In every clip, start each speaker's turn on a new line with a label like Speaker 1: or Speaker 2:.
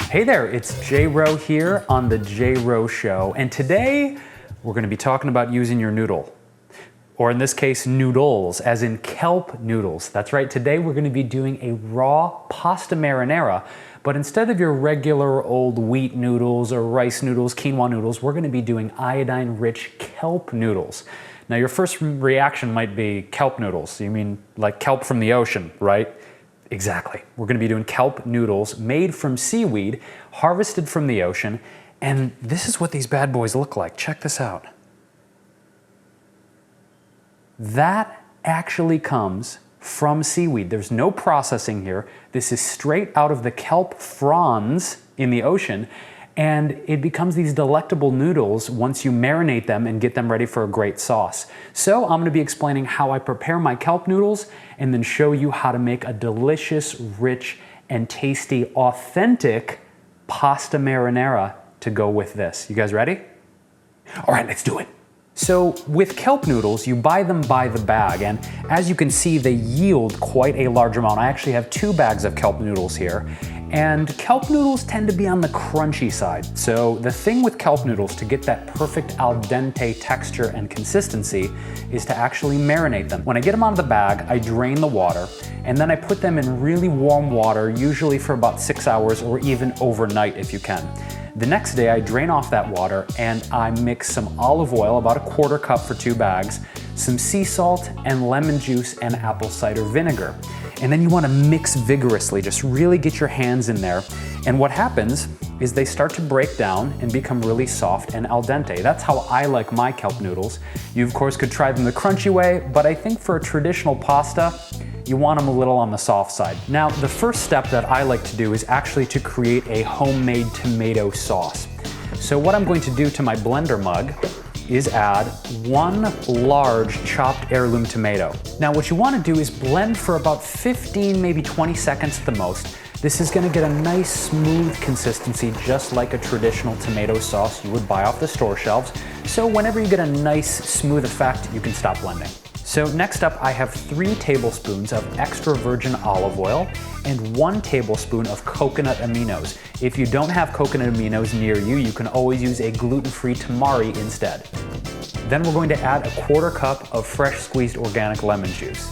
Speaker 1: Hey there, it's J-Wro here on the J-Wro Show, and today we're going to be talking about using your noodle. Or in this case, noodles, as in kelp noodles. That's right, today we're going to be doing a raw pasta marinara, but instead of your regular old wheat noodles or rice noodles, quinoa noodles, we're going to be doing iodine-rich kelp noodles. Now your first reaction might be kelp noodles. You mean like kelp from the ocean, right? Exactly. We're going to be doing kelp noodles made from seaweed, harvested from the ocean, and this is what these bad boys look like. Check this out. That actually comes from seaweed. There's no processing here. This is straight out of the kelp fronds in the ocean, and it becomes these delectable noodles once you marinate them and get them ready for a great sauce. So I'm going to be explaining how I prepare my kelp noodles and then show you how to make a delicious, rich, and tasty, authentic pasta marinara to go with this. You guys ready? All right, let's do it. So with kelp noodles, you buy them by the bag, and as you can see, they yield quite a large amount. I actually have 2 bags of kelp noodles here, and kelp noodles tend to be on the crunchy side. So the thing with kelp noodles to get that perfect al dente texture and consistency is to actually marinate them. When I get them out of the bag, I drain the water, and then I put them in really warm water, usually for about 6 hours or even overnight if you can. The next day I drain off that water and I mix some olive oil, about a 1/4 cup for 2 bags, some sea salt and lemon juice and apple cider vinegar. And then you want to mix vigorously, just really get your hands in there. And what happens is they start to break down and become really soft and al dente. That's how I like my kelp noodles. You of course could try them the crunchy way, but I think for a traditional pasta, you want them a little on the soft side. Now, the first step that I like to do is actually to create a homemade tomato sauce. So what I'm going to do to my blender mug is add 1 large chopped heirloom tomato. Now, what you want to do is blend for about 15, maybe 20 seconds at the most. This is going to get a nice smooth consistency, just like a traditional tomato sauce you would buy off the store shelves. So whenever you get a nice smooth effect, you can stop blending. So next up, I have 3 tablespoons of extra virgin olive oil and 1 tablespoon of coconut aminos. If you don't have coconut aminos near you, you can always use a gluten-free tamari instead. Then we're going to add a 1/4 cup of fresh squeezed organic lemon juice.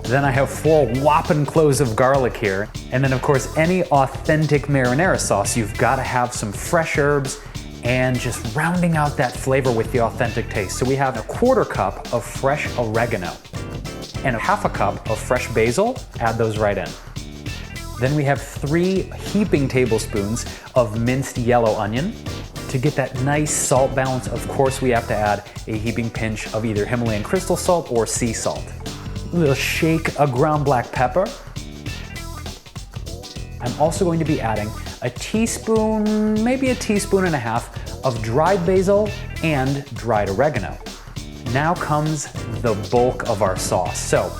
Speaker 1: Then I have 4 whopping cloves of garlic here. And then of course, any authentic marinara sauce, you've got to have some fresh herbs and just rounding out that flavor with the authentic taste. So we have a 1/4 cup of fresh oregano and a 1/2 cup of fresh basil. Add those right in. Then we have 3 heaping tablespoons of minced yellow onion. To get that nice salt balance, of course, we have to add a heaping pinch of either Himalayan crystal salt or sea salt. A little shake of ground black pepper. I'm also going to be adding a teaspoon, maybe a teaspoon and a half of dried basil and dried oregano. Now comes the bulk of our sauce. So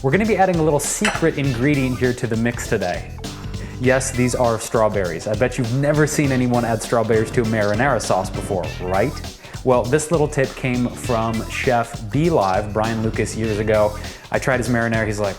Speaker 1: we're going to be adding a little secret ingredient here to the mix today. Yes, these are strawberries. I bet you've never seen anyone add strawberries to a marinara sauce before, right? Well, this little tip came from Chef B-Live, Brian Lucas, years ago. I tried his marinara, he's like,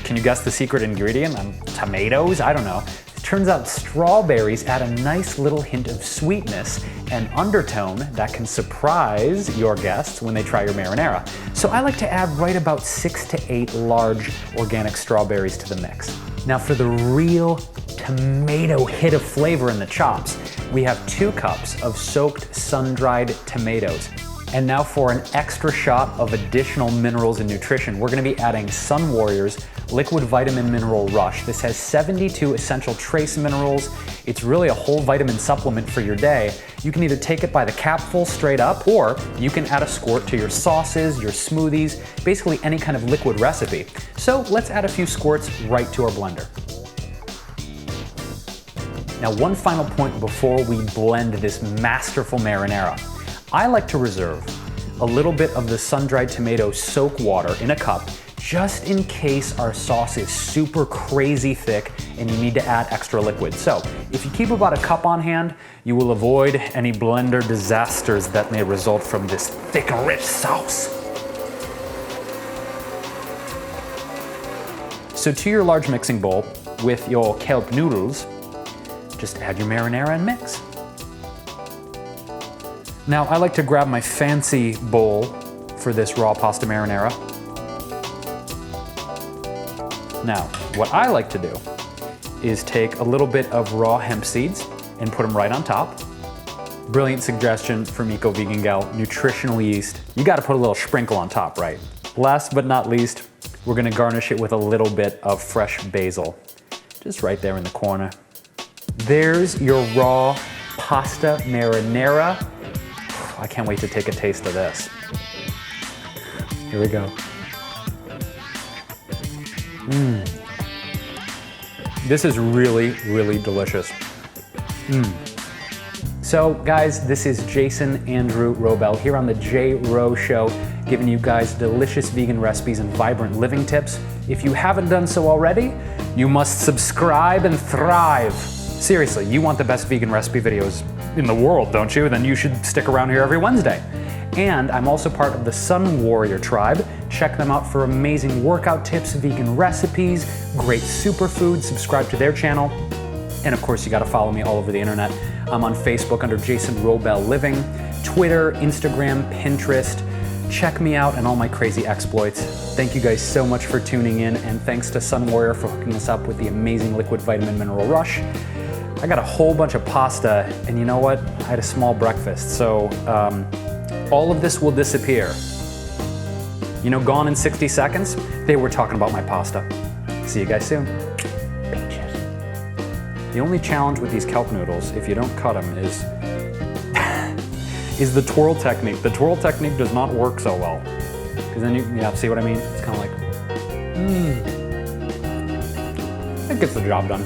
Speaker 1: can you guess the secret ingredient? Tomatoes? I don't know. Turns out strawberries add a nice little hint of sweetness and undertone that can surprise your guests when they try your marinara. So I like to add right about 6 to 8 large organic strawberries to the mix. Now for the real tomato hit of flavor in the chops, we have 2 cups of soaked sun-dried tomatoes. And now for an extra shot of additional minerals and nutrition, we're going to be adding Sun Warrior's Liquid Vitamin Mineral Rush. This has 72 essential trace minerals. It's really a whole vitamin supplement for your day. You can either take it by the capful straight up, or you can add a squirt to your sauces, your smoothies, basically any kind of liquid recipe. So let's add a few squirts right to our blender. Now, one final point before we blend this masterful marinara. I like to reserve a little bit of the sun-dried tomato soak water in a cup just in case our sauce is super crazy thick and you need to add extra liquid. So if you keep about a cup on hand, you will avoid any blender disasters that may result from this thick, rich sauce. So to your large mixing bowl with your kelp noodles, just add your marinara and mix. Now, I like to grab my fancy bowl for this raw pasta marinara. Now, what I like to do is take a little bit of raw hemp seeds and put them right on top. Brilliant suggestion from Eco Vegan Gal, nutritional yeast. You gotta put a little sprinkle on top, right? Last but not least, we're gonna garnish it with a little bit of fresh basil. Just right there in the corner. There's your raw pasta marinara. I can't wait to take a taste of this. Here we go. This is really, really delicious. So guys, this is Jason Andrew Wrobel here on the J-Wro Show, giving you guys delicious vegan recipes and vibrant living tips. If you haven't done so already, you must subscribe and thrive. Seriously, you want the best vegan recipe videos in the world, don't you? Then you should stick around here every Wednesday. And I'm also part of the Sun Warrior tribe. Check them out for amazing workout tips, vegan recipes, great superfoods. Subscribe to their channel. And of course, you gotta follow me all over the internet. I'm on Facebook under Jason Wrobel Living, Twitter, Instagram, Pinterest. Check me out and all my crazy exploits. Thank you guys so much for tuning in, and thanks to Sun Warrior for hooking us up with the amazing liquid vitamin mineral rush. I got a whole bunch of pasta, and you know what? I had a small breakfast, so all of this will disappear. You know, gone in 60 seconds? They were talking about my pasta. See you guys soon. Peaches. The only challenge with these kelp noodles, if you don't cut them, is is the twirl technique. The twirl technique does not work so well. Because then yeah, see what I mean? It's kind of like, it gets the job done.